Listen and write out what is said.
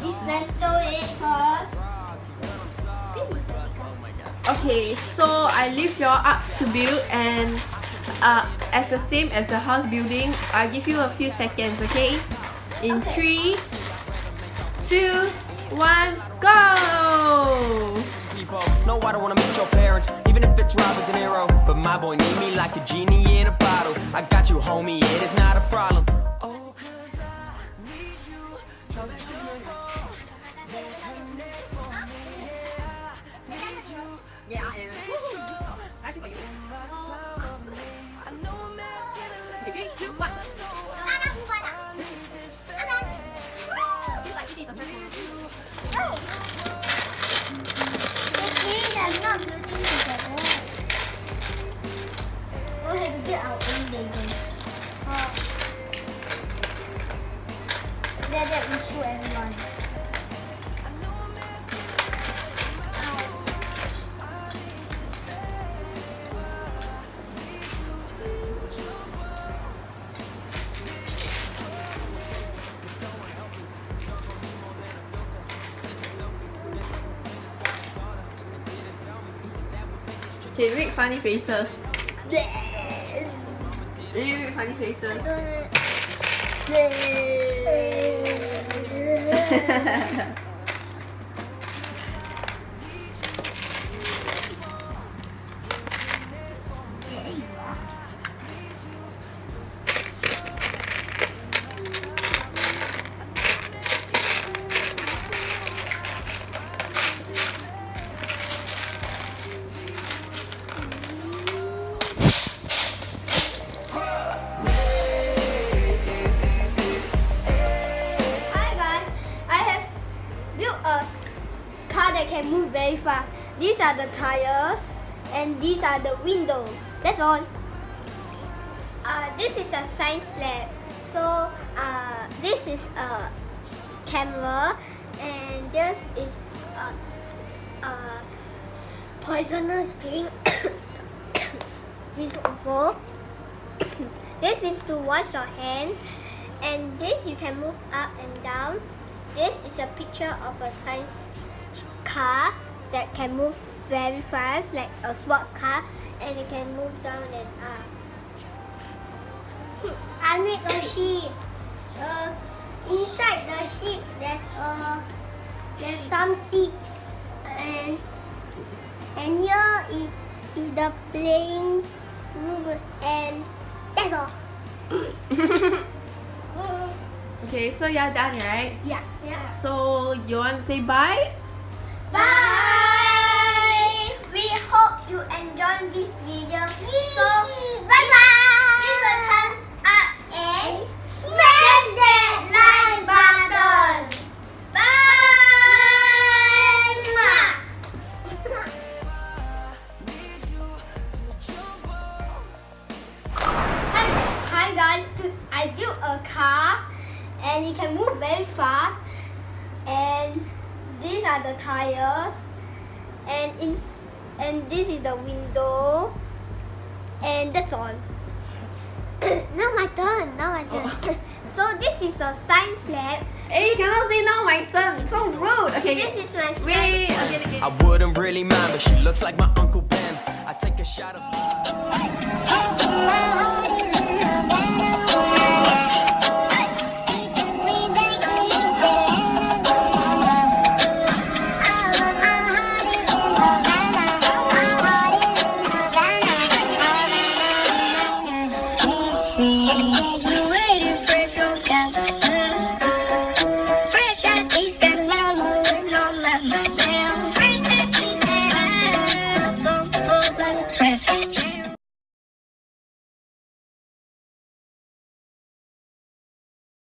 dismantle it first. Okay, so I leave you all up to build, and as the same as the house building, I give you a few seconds, okay? In Okay. 3, 2, 1, go! People know I don't wanna meet your parents, even if it's Robert De Niro. But my boy need me like a genie in a bottle. I got you, homie, it is not a problem. Oh, 'cause I need you. Tell the truth. There's honey for me, yeah. Need you. Yeah, I think you. I know I'm asking a lot. 3, 2, 1. Anak buat tak? Anak. The trees are not building together. We have to get our own buildings. That we show everyone. Okay, make funny faces. Yes. Make funny faces. Hi guys, I have built a car that can move very fast. These are the tires and these are the windows. That's all. This is a science lab. So this is a camera and this is a poisonous drink. This also. This is to wash your hands. And this you can move up and down. This is a picture of a science car that can move very fast, like a sports car, and you can move down and up. I make a sheep. Inside the sheep, there's some seats, and here is the playing room, and that's all. Okay, so you're done, right? Yeah. So you want to say bye? Bye! We hope you enjoyed this video. So, bye-bye! Give a thumbs up and smash that like button. Bye! Hi guys, I built a car and it can move very fast. And these are the tires, and this is the window, and that's all. Now my turn. So this is a science lab. Hey, you cannot say now my turn. So rude. Okay. This is my science Wait. lab. Okay. I wouldn't really mind, but she looks like my Uncle Ben. I take a shot of.